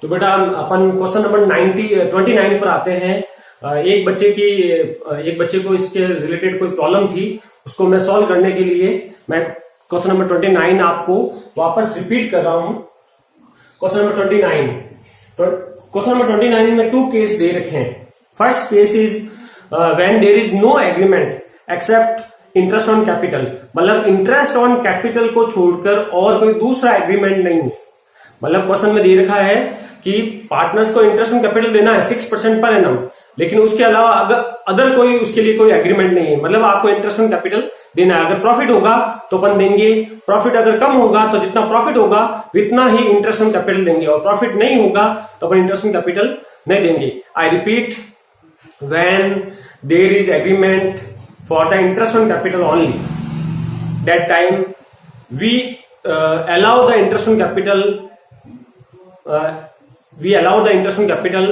तो बेटा अपन question number 29 पर आते हैं। एक बच्चे को इसके रिलेटेड कोई प्रॉब्लम थी, उसको मैं सॉल्व करने के लिए मैं क्वेश्चन नंबर 29 आपको वापस रिपीट कर रहा हूं। क्वेश्चन नंबर 29, तो क्वेश्चन नंबर 29 में 2 केस दे रखे हैं। First case is when there is no agreement except interest on capital, मतलब इंटरेस्ट ऑन कैपिटल को छोड़कर और कोई दूसरा एग्रीमेंट नहीं है। मतलब क्वेश्चन में दे रखा है कि पार्टनर्स को इंटरेस्ट ऑन कैपिटल देना है 6% पर एनम, लेकिन उसके अलावा अदर कोई उसके लिए कोई एग्रीमेंट नहीं है। मतलब आपको इंटरेस्ट ऑन कैपिटल देना है। अगर प्रॉफिट होगा तो अपन देंगे, प्रॉफिट अगर कम होगा तो जितना प्रॉफिट होगा उतना ही इंटरेस्ट ऑन कैपिटल देंगे, और प्रॉफिट नहीं होगा तो अपन इंटरेस्ट ऑन कैपिटल नहीं देंगे। I repeat, when there is agreement for the interest on capital only, that time we allow the interest on capital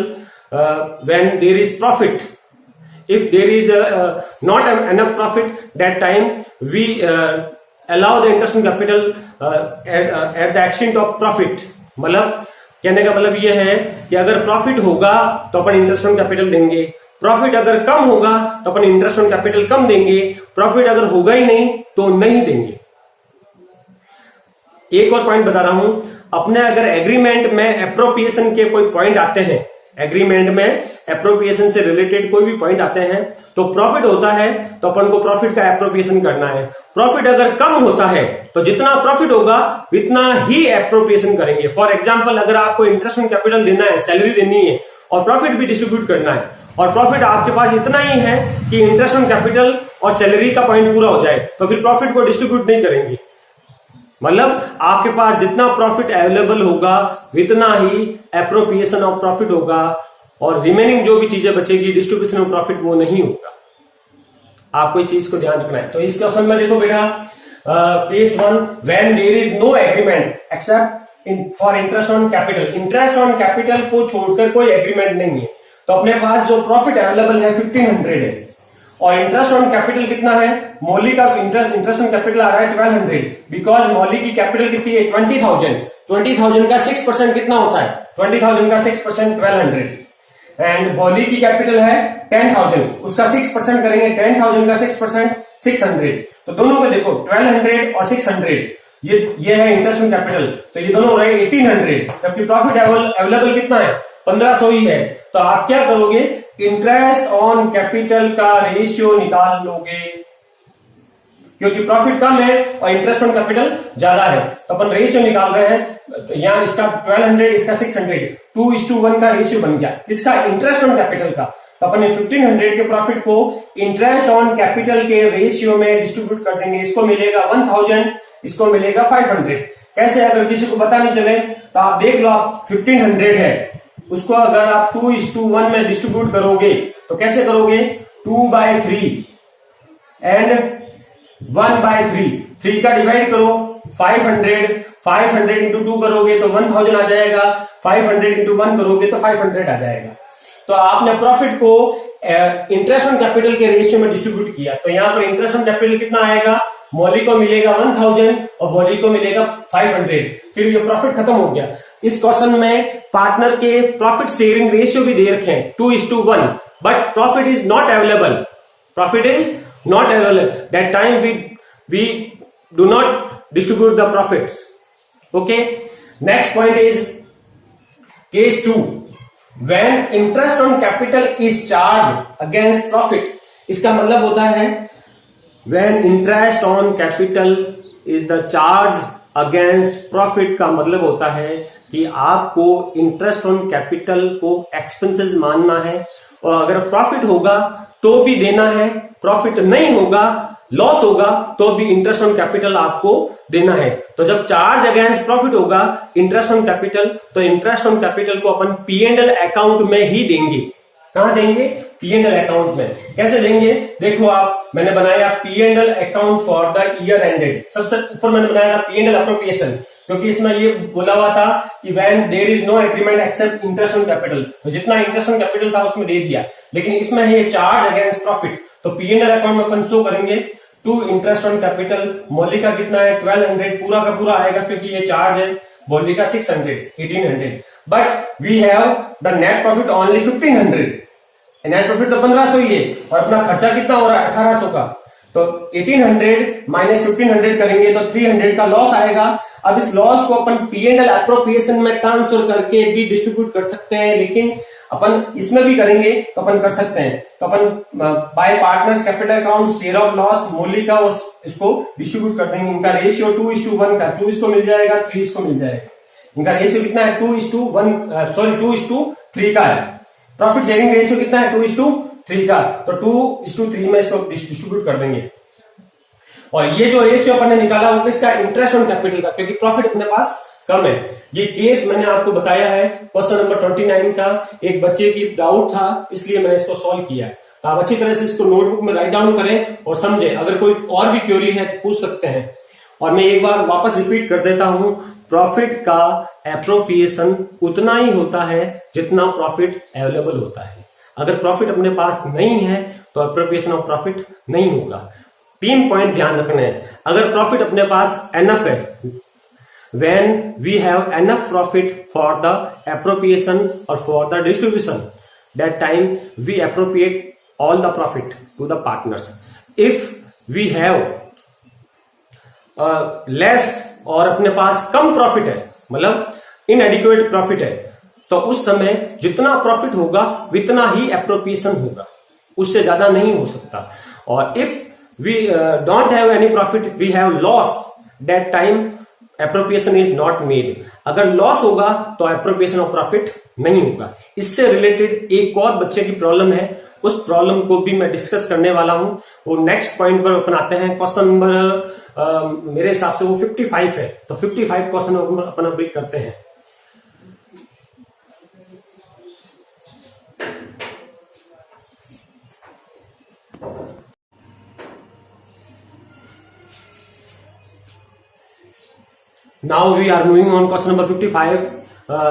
when there is profit. If there is not enough profit, that time we allow the interest on capital at the extent of profit. मतलब कहने का मतलब ये है कि अगर profit होगा तो अपन इंटरेस्ट ऑन कैपिटल देंगे, प्रॉफिट अगर कम होगा तो अपन इंटरेस्ट ऑन कैपिटल कम देंगे, प्रॉफिट अगर होगा ही नहीं तो नहीं देंगे। एक और पॉइंट बता रहा हूं, अपने अगर एग्रीमेंट में एप्रोप्रिएशन के कोई पॉइंट आते हैं, एग्रीमेंट में एप्रोप्रिएशन से रिलेटेड कोई भी पॉइंट आते हैं, तो प्रॉफिट होता है तो अपन को प्रॉफिट का एप्रोप्रिएशन करना है। प्रॉफिट अगर कम होता है तो जितना प्रॉफिट होगा उतना ही एप्रोप्रिएशन करेंगे। फॉर एग्जांपल, अगर आपको इंटरेस्ट ऑन कैपिटल देना है, सैलरी देनी है और प्रॉफिट भी डिस्ट्रीब्यूट करना है, और प्रॉफिट आपके पास इतना ही है कि इंटरेस्ट ऑन कैपिटल और सैलरी का पॉइंट पूरा हो जाए, तो फिर प्रॉफिट को डिस्ट्रीब्यूट नहीं करेंगे। मतलब आपके पास जितना प्रॉफिट अवेलेबल होगा उतना ही एप्रोप्रिएशन ऑफ प्रॉफिट होगा, और रिमेनिंग जो भी चीजें बचेगी डिस्ट्रीब्यूशन ऑफ प्रॉफिट वो नहीं होगा। आपको इस चीज को ध्यान रखना है। तो इस क्वेश्चन में देखो बेटा, case 1, when there is no agreement except for interest on capital, interest on capital को छोड़कर कोई एग्रीमेंट नहीं है, तो अपने पास जो प्रॉफिट अवेलेबल है 1500 है, और इंटरेस्ट ऑन कैपिटल कितना है, मौली का इंटरेस्ट ऑन कैपिटल आ रहा है 1200, बिकॉज मौली की कैपिटल कितनी है 20,000 का 6% कितना होता है, 20,000 का 6% 1200, एंड मौली की कैपिटल है 10,000, उसका 6% करेंगे, 10,000 का 6% 600, तो दोनों को देखो 1200 और 600, ये है इंटरेस्ट ऑन कैपिटल, तो ये दोनों हो रहे 1800, जबकि प्रॉफिट अवेलेबल कितना है 1500 ही है। तो आप क्या करोगे, इंटरेस्ट ऑन कैपिटल का रेशियो निकाल लोगे, क्योंकि प्रॉफिट कम है और इंटरेस्ट ऑन कैपिटल ज्यादा है, तो अपन रेशियो निकाल रहे हैं। यहां इसका 1200, इसका 600, 2:1 का रेशियो बन गया, इसका इंटरेस्ट ऑन कैपिटल का। तो अपन 1500 के प्रॉफिट को इंटरेस्ट ऑन कैपिटल के रेशियो में डिस्ट्रीब्यूट कर देंगे। इसको मिलेगा 1000, इसको मिलेगा 500। कैसे, अगर किसी को पता नहीं चले तो आप देख लो, आप 1500 है, उसको अगर आप 2:1 में डिस्ट्रीब्यूट करोगे तो कैसे करोगे, 2/3 एंड 1/3, 3 का डिवाइड करो 500 इंटू 2 करोगे तो 1000 आ जाएगा, 500 इंटू 1 करोगे तो 500 आ जाएगा। तो आपने प्रॉफिट को इंटरेस्ट ऑन कैपिटल के रेशियो में डिस्ट्रीब्यूट किया, तो यहां पर इंटरेस्ट ऑन कैपिटल कितना आएगा, मौली को मिलेगा 1000 और मौली को मिलेगा 500, फिर ये प्रॉफिट खत्म हो गया। इस क्वेश्चन में पार्टनर के प्रॉफिट शेयरिंग रेशियो भी दे रखे हैं 2:1, but profit is not available, that time we do not distribute the profits. Okay, next point is case 2, when interest on capital is charge against profit. इसका मतलब होता है when interest on capital is the charge against profit, का मतलब होता है कि आपको इंटरेस्ट ऑन कैपिटल को एक्सपेंसेस मानना है, और अगर प्रॉफिट होगा तो भी देना है, प्रॉफिट नहीं होगा, लॉस होगा तो भी इंटरेस्ट ऑन कैपिटल आपको देना है। तो जब चार्ज अगेंस्ट प्रॉफिट होगा इंटरेस्ट ऑन कैपिटल, तो इंटरेस्ट ऑन कैपिटल को अपन P&L अकाउंट में ही देंगे। कहां देंगे, P&L अकाउंट में। कैसे देंगे, देखो आप, मैंने बनाया P&L account for the year ended, सबसे ऊपर मैंने बनाया था P&L अप्रोप्रिएशन, क्योंकि इसमें ये बोला हुआ था कि when there is no agreement except interest on capital, तो जितना इंटरेस्ट ऑन कैपिटल था उसमें दे दिया, लेकिन इसमें है ये चार्ज अगेंस्ट प्रॉफिट, तो P&L अकाउंट में अपन शो करेंगे टू इंटरेस्ट ऑन कैपिटल, मौलिक का कितना है 1200, पूरा का पूरा आएगा क्योंकि ये चार्ज है, मौलिक का 600 1800, but we have the net profit only 1500। Net profit तो 1500 ही है और अपना खर्चा कितना हो रहा है 1800 का। तो 1800 माइनस 1500 करेंगे तो 300 का लॉस आएगा। अब इस लॉस को अपन P&L एप्रोप्रिएशन में ट्रांसफर करके भी डिस्ट्रीब्यूट कर सकते हैं, लेकिन अपन इसमें भी करेंगे तो अपन कर सकते हैं। तो अपन by partners capital account share of loss मोली का इसको डिस्ट्रीब्यूट कर देंगे। इनका रेशियो 2:1 का 2 इसको मिल जाएगा, 3 इसको मिल जाएगा। इनका रेशियो कितना है 2:3 का है। प्रॉफिट शेयरिंग रेशियो कितना है 2:3 का, तो 2:3 में इसको डिस्ट्रीब्यूट कर देंगे। और ये जो रेशियो अपन ने निकाला वो किसका, इंटरेस्ट ऑन कैपिटल का, क्योंकि प्रॉफिट अपने पास कम है। ये केस मैंने आपको बताया है क्वेश्चन नंबर 29 का, एक बच्चे की डाउट था इसलिए मैंने इसको सॉल्व किया है। तो आप अच्छी तरह से इसको नोटबुक में राइट डाउन करें और समझें। अगर कोई और भी क्वेरी है तो पूछ सकते हैं। और मैं एक बार वापस रिपीट कर देता हूं, प्रॉफिट का एप्रोप्रिएशन उतना ही होता है जितना प्रॉफिट अवेलेबल होता है। अगर प्रॉफिट अपने पास नहीं है तो एप्रोप्रिएशन ऑफ प्रॉफिट नहीं होगा। 3 पॉइंट ध्यान रखने हैं। अगर प्रॉफिट अपने पास एनफ है, when we have enough profit for the appropriation or for the distribution, that time we appropriate all the profit to the partners. If we have less और अपने पास कम प्रॉफिट है, मतलब इनएडिक्वेट प्रॉफिट है, तो उस समय जितना प्रॉफिट होगा उतना ही एप्रोप्रिएशन होगा, उससे ज्यादा नहीं हो सकता। और if we don't have any profit, we have loss, that time appropriation is not made. अगर लॉस होगा तो एप्रोप्रिएशन ऑफ प्रॉफिट नहीं होगा। इससे रिलेटेड एक और बच्चे की प्रॉब्लम है, उस प्रॉब्लम को भी मैं डिस्कस करने वाला हूं। वो नेक्स्ट पॉइंट पर अपन आते हैं। क्वेश्चन नंबर मेरे हिसाब से वो 55 है, तो 55 क्वेश्चन अपन अभी करते हैं। Now we are moving on question number 55.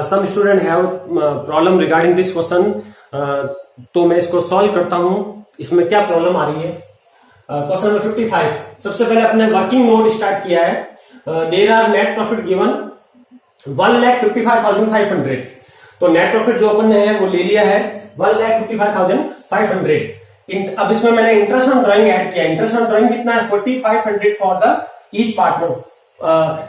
Some student have problem regarding this question. तो मैं इसको सॉल्व करता हूं। इसमें क्या प्रॉब्लम आ रही है? Question number 55। सबसे पहले अपने वर्किंग नोट स्टार्ट किया है। There are net profit given 1,55,500। तो नेट प्रॉफिट जो अपन ने है वो ले लिया है 1,55,500। अब इसमें मैंने इंटरेस्ट ऑन ड्राइंग ऐड किया। इंटरेस्ट ऑन ड्राइंग कितना है 4,500 फॉर द ईच पार्टनर।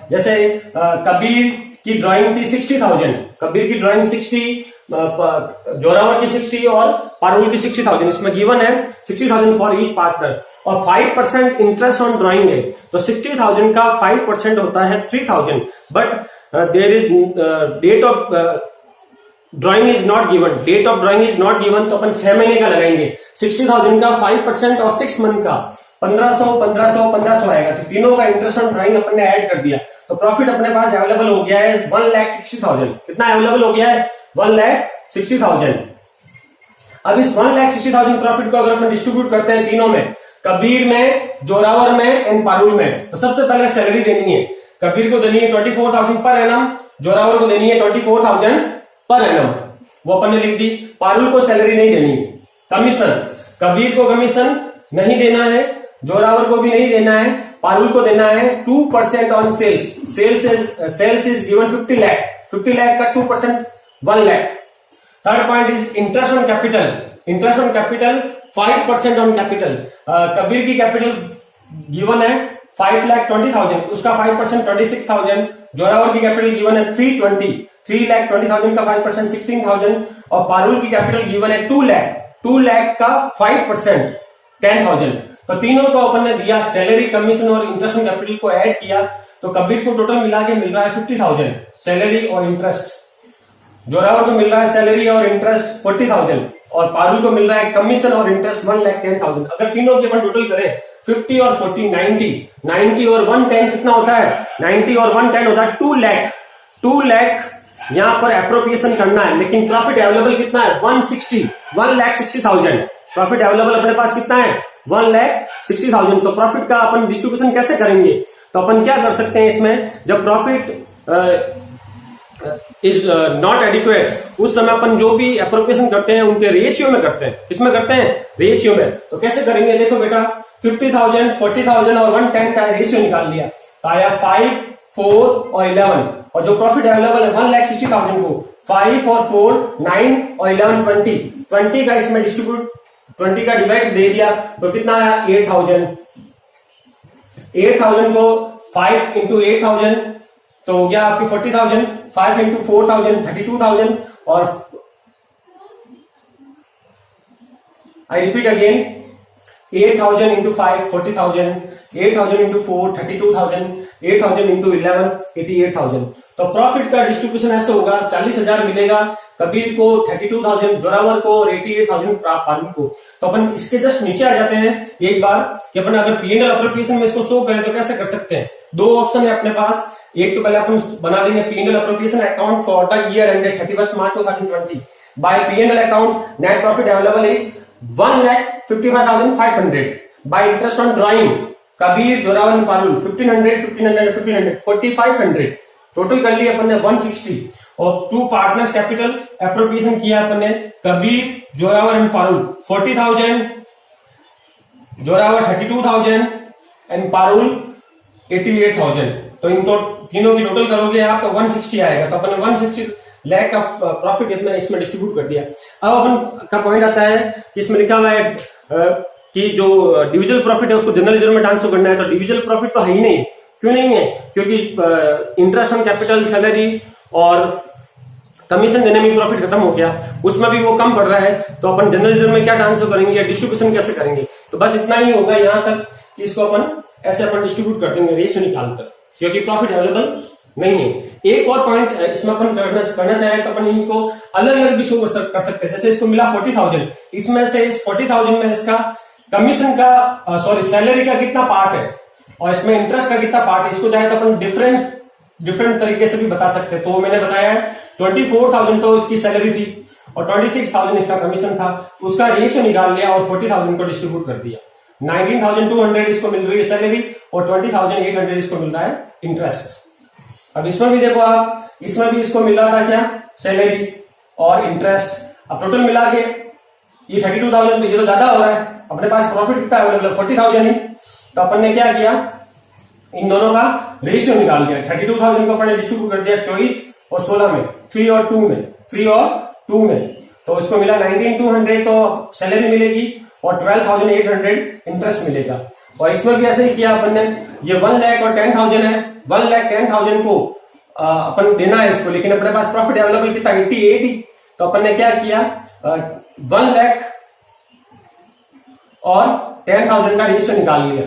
जैसे कबीर की ड्राइंग थी 60,000, कबीर की ड्राइंग 60, जोरावर की 60 और पारुल की 60,000। इसमें गिवन है 60,000 फॉर ईच पार्टनर और 5% इंटरेस्ट ऑन ड्राइंग है। तो 60,000 का 5% होता है 3,000। But there is date of drawing is not given. Date of drawing is not given, तो अपन 6 महीने का लगाएंगे। 60,000 का 5% और 6 मंथ का 1500 आएगा। तो तीनों का इंटरेस्ट ऑन ड्राइंग अपन ने ऐड कर दिया। तो प्रॉफिट अपने पास अवेलेबल हो गया है 1,60,000। कितना अवेलेबल हो गया है 1,60,000। अब इस 1,60,000 प्रॉफिट को अगर अपन डिस्ट्रीब्यूट करते हैं तीनों में, कबीर में, जोरावर में एंड पारुल में, तो सबसे पहले सैलरी देनी है। कबीर को देनी है 24,000 पर एनम, जोरावर को देनी है 24,000 पर एनम, वो अपन ने लिख दी। पारुल को सैलरी नहीं देनी। कमीशन, कबीर को कमीशन नहीं देना है, जोरावर को भी नहीं देना है, पारुल को देना है 2% on sales. Sales is given 50 lakh. 50 lakh का 2% 1 lakh. Third point is interest on capital. Interest on capital 5% on capital. Kabir की कैपिटल गिवन है 5,20,000, उसका 5% 26,000। जोरावर की कैपिटल गिवन है 3,20,000 का 5% 16,000 और पारुल की कैपिटल गिवन है 2 लाख का 5% 10,000। तो तीनों को अपन ने दिया, सैलरी, कमीशन और इंटरेस्ट ऑन कैपिटल को ऐड किया। तो कबीर को टोटल मिला के मिल रहा है 50,000 सैलरी और इंटरेस्ट। जोरावर को मिल रहा है सैलरी और इंटरेस्ट 40,000 और पारुल को मिल रहा है कमीशन और इंटरेस्ट 1,10,000। अगर तीनों के अपन टोटल करें 50 और 40 90 और 110 कितना होता है 90 और 110 होता है 2 लाख। 2 लाख यहां पर एप्रोप्रिएशन करना है, लेकिन प्रॉफिट अवेलेबल कितना है 1,60,000। प्रॉफिट अवेलेबल अपने पास कितना है 1,60,000। तो प्रॉफिट का अपन डिस्ट्रीब्यूशन कैसे करेंगे? तो अपन क्या कर सकते हैं इसमें, जब प्रॉफिट इज नॉट एडिक्वेट उस समय अपन जो भी एप्रोप्रिएशन करते हैं उनके रेशियो में करते हैं। किसमें करते हैं? रेशियो में। तो कैसे करेंगे? देखो बेटा 50,000, 40,000 और 110 का रेशियो निकाल लिया। तो आया 5, 4 और 11, और जो प्रॉफिट अवेलेबल है 1,60,000 को 5 और 4 9 और 11 20 का इसमें डिस्ट्रीब्यूट 20 का डिवाइड दे दिया तो कितना आया 8,000 को 5 इंटू 8,000 तो हो गया आपकी 40,000, 5 इंटू 4,000 32,000 और I repeat again 8,000 into 5 40,000, 8,000 into 4 32,000, 8,000 into 11 88,000। तो प्रॉफिट का डिस्ट्रीब्यूशन ऐसे होगा 40,000 मिलेगा कबीर को, 32,000 जोरावर को और 88,000 पारुल को। तो अपन इसके जस्ट नीचे आ जाते हैं एक बार कि अपन अगर पीएनएल अप्रोप्रिएशन में इसको शो करें तो कैसे कर सकते हैं। दो ऑप्शन है अपने पास, एक तो पहले अपन बना देंगे PNL appropriation account for the year ended 31 March 2020 by PNL account net profit available is 1,55,500 by interest on drawing Kabir Zorawar Parul 1,500 4,500 total कर लिया अपन ने 160 और टू पार्टनर्स कैपिटल एप्रोप्रिएशन किया अपन ने कबीर जोरावर एंड पारुल 40,000, जोरावर 32,000 एंड पारुल 88,000। तो इन तीनों की टोटल करोगे आप तो 160 आएगा। तो अपन ने 160 लाख का प्रॉफिट इतना इसमें डिस्ट्रीब्यूट कर दिया। अब अपन का पॉइंट आता है कि इसमें लिखा हुआ है कि जो डिविजिबल प्रॉफिट है उसको जनरल रिजर्व में ट्रांसफर करना है। तो डिविजिबल प्रॉफिट तो है ही नहीं। क्यों नहीं है? क्योंकि इंटरेस्ट ऑन कैपिटल, सैलरी और कमीशन देने में प्रॉफिट खत्म हो गया, उसमें भी वो कम पड़ रहा है। तो अपन जनरल रिजर्व में क्या ट्रांसफर करेंगे, डिस्ट्रीब्यूशन कैसे करेंगे? तो बस इतना ही होगा यहाँ तक कि इसको अपन ऐसे अपन डिस्ट्रीब्यूट कर देंगे रेशियो निकाल कर, क्योंकि प्रॉफिट अवेलेबल नहीं है। एक और पॉइंट इसमें अपन करना चाहे तो अपन इनको अलग अलग भी शो कर सकते हैं। जैसे इसको मिला 40,000, इसमें से इस 40,000 में इसका कमीशन का सैलरी का कितना पार्ट है और इसमें इंटरेस्ट का कितना पार्ट है, इसको चाहे तो अपन डिफरेंट तरीके से भी बता सकते हैं। तो मैंने बताया है 24,000 तो इसकी सैलरी थी और 26,000 इसका कमीशन था, उसका रेशियो निकाल लिया और 40,000 को डिस्ट्रीब्यूट कर दिया। 19,200 इसको मिल रही है सैलरी और 20,800 इसको मिल रहा है इंटरेस्ट। अब इसमें भी देखो आप, इसमें भी इसको मिल रहा था क्या, सैलरी और इंटरेस्ट। अब टोटल मिला के ये 32,000, तो ये तो ज्यादा हो रहा है। अपने पास प्रॉफिट कितना अवेलेबल 40,000 ही। तो अपन ने क्या किया, इन दोनों का रेशियो निकाल दिया। 32,000 को अपन ने डिस्ट्रीब्यूट कर दिया 24 और 16 में, 3 और 2 में। तो इसको मिला 19,200 तो सैलरी मिलेगी और 12,800 इंटरेस्ट मिलेगा। और इसमें भी ऐसे ही किया अपन ने, ये 1 लाख और 10,000 है, 1,10,000 को अपन देना है इसको, लेकिन अपने पास प्रॉफिट अवेलेबल कितना 88 ही। तो अपन ने क्या किया, 1 लाख और 10,000 का रेशियो निकाल लिया,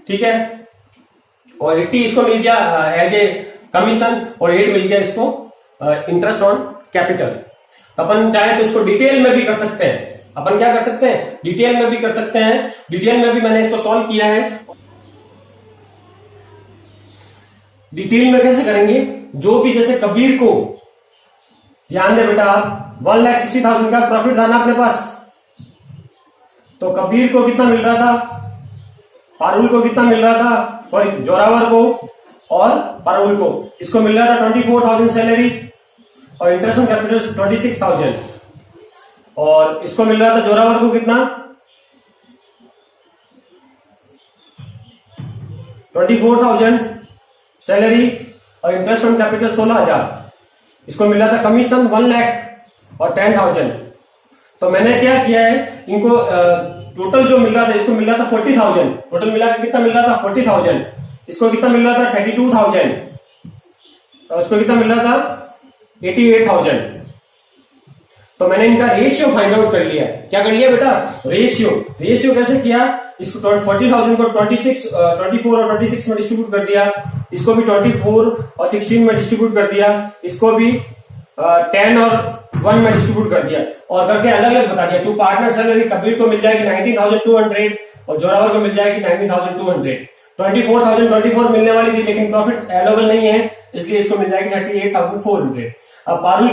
ठीक है। और 80 इसको मिल गया एज ए कमीशन और 8 मिल गया इसको इंटरेस्ट ऑन कैपिटल। तो अपन चाहे तो इसको डिटेल में भी कर सकते हैं। अपन क्या कर सकते हैं, डिटेल में भी कर सकते हैं। डिटेल में भी मैंने इसको सॉल्व किया है। डिटेल में कैसे करेंगे, जो भी जैसे कबीर को, ध्यान दे बेटा, 1,60,000 का प्रॉफिट था ना अपने पास, तो कबीर को कितना मिल रहा था, पारुल को कितना मिल रहा था, सॉरी जोरावर को और पारुल को, इसको मिल रहा था 24,000 सैलरी और इंटरेस्ट ऑन कैपिटल 26,000 और इसको मिल रहा था जोरावर को कितना 24,000 सैलरी और इंटरेस्ट ऑन कैपिटल 16,000। इसको मिला था कमीशन 1 लाख और 10,000। तो मैंने क्या किया है, इनको टोटल जो मिल रहा था, इसको मिल रहा था 40,000, टोटल मिला के कितना मिल रहा था 40,000, इसको कितना मिल रहा था 32,000 और इसको कितना मिल रहा था 88,000। तो मैंने इनका रेशियो फाइंड आउट कर लिया। क्या कर लिया बेटा, रेशियो कैसे किया, इसको 40,000 को 24 और 26 में डिस्ट्रीब्यूट कर दिया, इसको भी 24 और 16 में डिस्ट्रीब्यूट कर दिया, इसको भी 10 और 1 में डिस्ट्रीब्यूट कर दिया और करके अलग अलग बता दिया। टू पार्टनर सैलरी कबीर को मिल जाएगी 19,200 और जोरावर को मिल जाएगी 19,200। 24,024 मिलने वाली थी लेकिन प्रॉफिट अवेलेबल नहीं है, इसलिए इसको मिल जाएगी 38,400। अब पारुल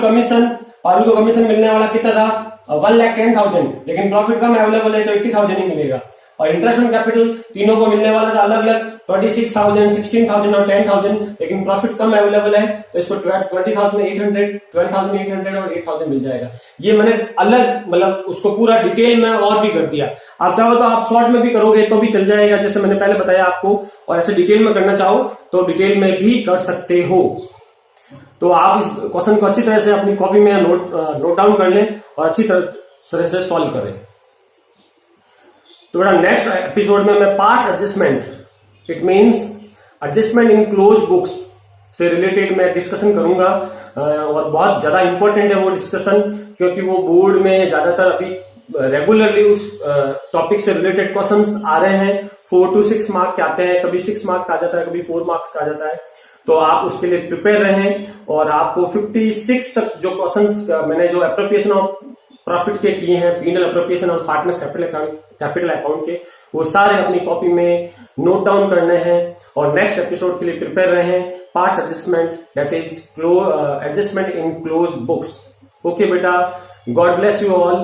को कमीशन मिलने वाला कितना था 1,10,000, लेकिन प्रॉफिट कम अवेलेबल है तो 80,000 ही मिलेगा। और इंटरेस्ट ऑन कैपिटल तीनों को मिलने वाला था अलग अलग 26,000, 16,000 और 10,000, लेकिन प्रॉफिट कम अवेलेबल है तो इसको 12,800 और 8,000 मिल जाएगा। ये मैंने अलग मतलब उसको पूरा डिटेल में और भी कर दिया। आप चाहो तो आप शॉर्ट में भी करोगे तो भी चल जाएगा, जैसे मैंने पहले बताया आपको, और ऐसे डिटेल में करना चाहो तो डिटेल में भी कर सकते हो। तो आप इस क्वेश्चन को अच्छी तरह से अपनी कॉपी में नोट डाउन कर लें और अच्छी तरह से सॉल्व करें। तो बेटा नेक्स्ट एपिसोड में मैं pass adjustment, it means adjustment in close books से रिलेटेड मैं डिस्कशन करूंगा, और बहुत ज्यादा इंपॉर्टेंट है वो डिस्कशन, क्योंकि वो बोर्ड में ज्यादातर अभी रेगुलरली उस टॉपिक से रिलेटेड क्वेश्चंस आ रहे हैं। 4 to 6 मार्क के आते हैं, कभी 6 मार्क का आ जाता है, कभी 4 मार्क्स का आ जाता है। तो आप उसके लिए प्रिपेयर रहें, और आपको 56 तक जो क्वेश्चंस मैंने जो एप्रोप्रिएशन ऑफ प्रॉफिट के किए हैं, पीनल एप्रोप्रिएशन और पार्टनर्स कैपिटल अकाउंट के, वो सारे अपनी कॉपी में नोट डाउन करने हैं और नेक्स्ट एपिसोड के लिए प्रिपेयर रहें। Pass adjustment, that is adjustment in close books. Okay बेटा, गॉड ब्लेस यू ऑल।